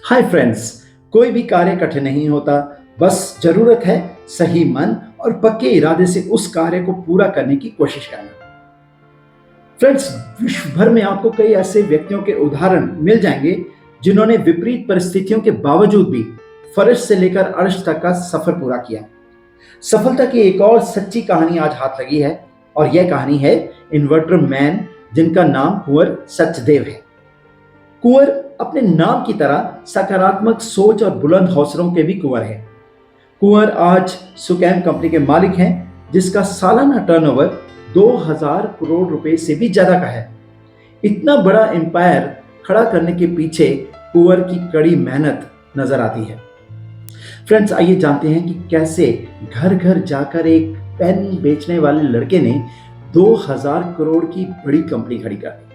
Hi friends. कोई भी कार्य कठिन नहीं होता, बस जरूरत है सही मन और पक्के इरादे से उस कार्य को पूरा करने की कोशिश करना। फ्रेंड्स, विश्व भर में आपको कई ऐसे व्यक्तियों के उदाहरण मिल जाएंगे जिन्होंने विपरीत परिस्थितियों के बावजूद भी फर्श से लेकर अर्श तक का सफर पूरा किया। सफलता की एक और सच्ची कहानी आज हाथ लगी है और यह कहानी है इन्वर्टर मैन, जिनका नाम कुंवर सचदेव है। कुंवर अपने नाम की तरह सकारात्मक सोच और बुलंद हौसलों के भी कुंवर है। कुंवर आज सुकैम कंपनी के मालिक हैं, जिसका सालाना टर्नओवर 2000 करोड़ रुपए से भी ज्यादा का है। इतना बड़ा एम्पायर खड़ा करने के पीछे कुंवर की कड़ी मेहनत नजर आती है। फ्रेंड्स, आइए जानते हैं कि कैसे घर घर जाकर एक पेन बेचने वाले लड़के ने 2000 करोड़ की बड़ी कंपनी खड़ी कर दी।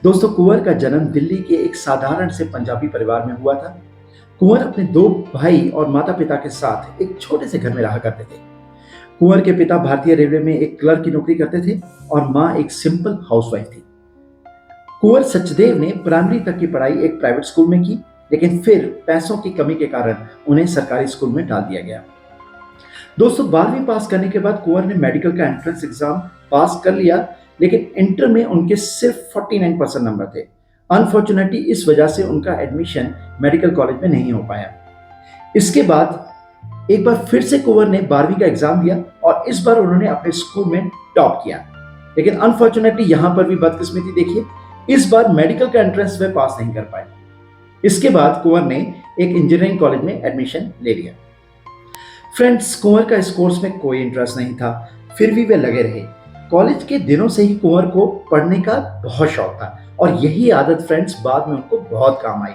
दोस्तों, कुंवर का जन्म दिल्ली के एक साधारण से पंजाबी परिवार में हुआ था। कुंवर अपने 2 भाई और माता पिता के साथ एक छोटे से घर में रहा करते थे। कुंवर के पिता भारतीय रेलवे में एक क्लर्क की नौकरी करते थे और मां एक सिंपल हाउसवाइफ थी। कुंवर सचदेव ने प्राइमरी तक की पढ़ाई एक प्राइवेट स्कूल में की, लेकिन फिर पैसों की कमी के कारण उन्हें सरकारी स्कूल में डाल दिया गया। दोस्तों, 12वीं पास करने के बाद कुंवर ने मेडिकल का एंट्रेंस एग्जाम पास कर लिया, लेकिन इंटर में उनके सिर्फ 49% नंबर थे। अनफॉर्चुनेटली इस वजह से उनका एडमिशन मेडिकल कॉलेज में नहीं हो पाया। इसके बाद एक बार फिर से कुंवर ने 12वीं का एग्जाम दिया और इस बार उन्होंने अपने स्कूल में टॉप किया, लेकिन अनफॉर्चुनेटली यहां पर भी बदकिस्मती देखिए, इस बार मेडिकल का एंट्रेंस वे पास नहीं कर पाए। इसके बाद कुंवर ने एक इंजीनियरिंग कॉलेज में एडमिशन ले लिया। फ्रेंड्स, कुंवर का इस कोर्स में कोई इंटरेस्ट नहीं था, फिर भी वे लगे रहे। कॉलेज के दिनों से ही कुंवर को पढ़ने का बहुत शौक था और यही आदत फ्रेंड्स बाद में उनको बहुत काम आई।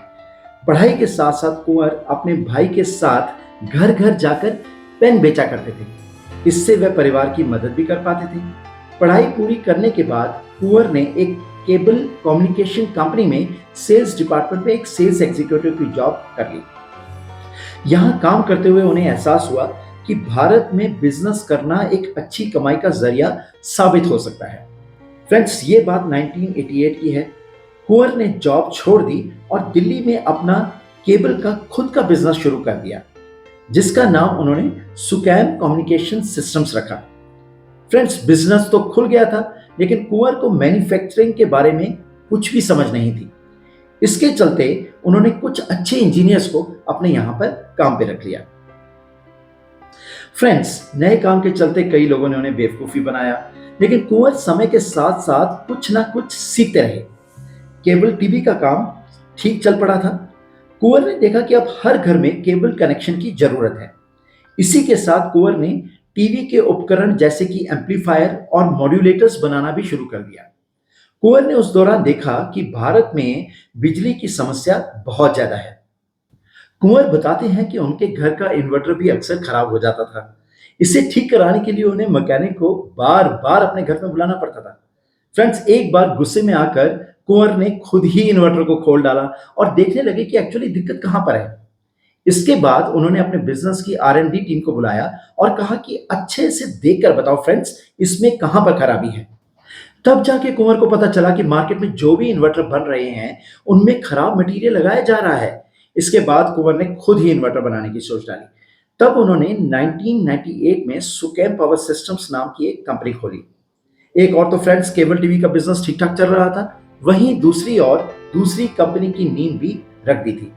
पढ़ाई के साथ साथ कुंवर अपने भाई के साथ घर घर जाकर पेन बेचा करते थे। इससे वे परिवार की मदद भी कर पाते थे। पढ़ाई पूरी करने के बाद कुंवर ने एक केबल कम्युनिकेशन कंपनी में सेल्स डिपार्टमेंट में एक सेल्स एग्जीक्यूटिव की जॉब कर ली। यहां काम करते हुए उन्हें एहसास हुआ कि भारत में बिजनेस करना एक अच्छी कमाई का जरिया साबित हो सकता है। फ्रेंड्स, ये बात 1988 की है। कुंवर ने जॉब छोड़ दी और दिल्ली में अपना केबल का खुद का बिजनेस शुरू कर दिया, जिसका नाम उन्होंने सुकैम कम्युनिकेशन सिस्टम्स रखा। फ्रेंड्स, बिजनेस तो खुल गया था, लेकिन कुंवर को मैन्युफैक्चरिंग के बारे में कुछ भी समझ नहीं थी। इसके चलते उन्होंने कुछ अच्छे इंजीनियर्स को अपने यहां पर काम पे रख लिया। फ्रेंड्स, नए काम के चलते कई लोगों ने उन्हें बेवकूफी बनाया, लेकिन कुंवर समय के साथ साथ कुछ ना कुछ सीखते रहे। केबल टीवी का काम ठीक चल पड़ा था। कुंवर ने देखा कि अब हर घर में केबल कनेक्शन की जरूरत है। इसी के साथ कुंवर ने टीवी के उपकरण जैसे कि एम्पलीफायर और मॉड्यूलेटर्स बनाना भी शुरू कर दिया। कुंवर ने उस दौरान देखा कि भारत में बिजली की समस्या बहुत ज्यादा है। कुंवर बताते हैं कि उनके घर का इन्वर्टर भी अक्सर खराब हो जाता था। इसे ठीक कराने के लिए उन्हें मैकेनिक को बार बार अपने घर में बुलाना पड़ता था। फ्रेंड्स, एक बार गुस्से में आकर कुंवर ने खुद ही इन्वर्टर को खोल डाला और देखने लगे कि एक्चुअली दिक्कत कहां पर है। इसके बाद उन्होंने अपने बिजनेस की R&D टीम को बुलाया और कहा कि अच्छे से देखकर बताओ फ्रेंड्स, इसमें कहां पर खराबी है। तब जाके कुंवर को पता चला कि मार्केट में जो भी इन्वर्टर बन रहे हैं उनमें खराब मटेरियल लगाया जा रहा है। इसके बाद कुंवर ने खुद ही इन्वर्टर बनाने की सोच डाली। तब उन्होंने 1998 में सुकैम पावर सिस्टम्स नाम की एक कंपनी खोली। एक और तो फ्रेंड्स केबल टीवी का बिजनेस ठीक ठाक चल रहा था, वहीं दूसरी ओर दूसरी कंपनी की नींव भी रख दी थी।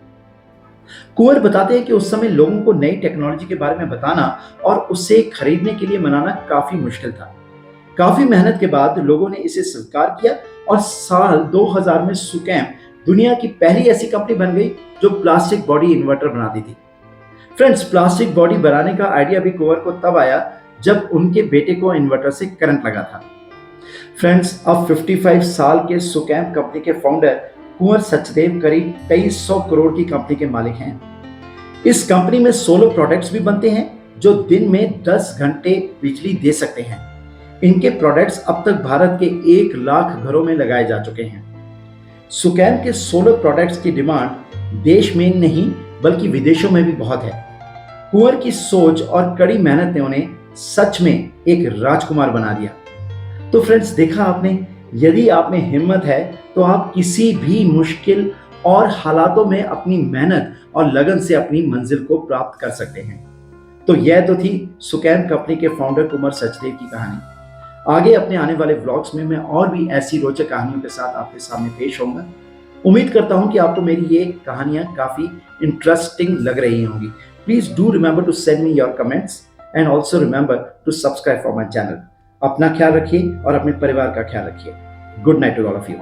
कुंवर बताते हैं कि उस समय लोगों को नई टेक्नोलॉजी के बारे में बताना और उसे खरीदने के लिए मनाना काफी मुश्किल था। काफी मेहनत के बाद लोगों ने इसे स्वीकार किया और साल 2000 में सुकैम दुनिया की पहली ऐसी कंपनी बन गई जो प्लास्टिक बॉडी इन्वर्टर बनाती थी। फ्रेंड्स, प्लास्टिक बॉडी बनाने का आइडिया भी कुंवर को तब आया जब उनके बेटे को इन्वर्टर से करंट लगा था। फ्रेंड्स, अब 55 साल के सुकैम कंपनी के फाउंडर कुंवर सचदेव करीब 2300 करोड़ की कंपनी के मालिक हैं। इस कंपनी में सोलर प्रोडक्ट्स भी बनते हैं जो दिन में 10 घंटे बिजली दे सकते हैं। इनके प्रोडक्ट्स अब तक भारत के 1 लाख घरों में लगाए जा चुके हैं। सुकैम के सोलर प्रोडक्ट्स की डिमांड देश में नहीं बल्कि विदेशों में भी बहुत है। कुंवर की सोच और कड़ी मेहनत ने उन्हें सच में एक राजकुमार बना दिया। तो फ्रेंड्स, देखा आपने, यदि आप में हिम्मत है तो आप किसी भी मुश्किल और हालातों में अपनी मेहनत और लगन से अपनी मंजिल को प्राप्त कर सकते हैं। तो यह तो थी सुकैन कंपनी के फाउंडर कुमार सचदेव की कहानी। आगे अपने आने वाले व्लॉग्स में मैं और भी ऐसी रोचक कहानियों के साथ आपके सामने पेश होऊंगा। उम्मीद करता हूं कि आपको मेरी ये कहानियां काफी इंटरेस्टिंग लग रही होंगी। Please do remember to send me your comments and also remember to subscribe for my channel. अपना ख्याल रखिए और अपने परिवार का ख्याल रखिए। Good night to all of you.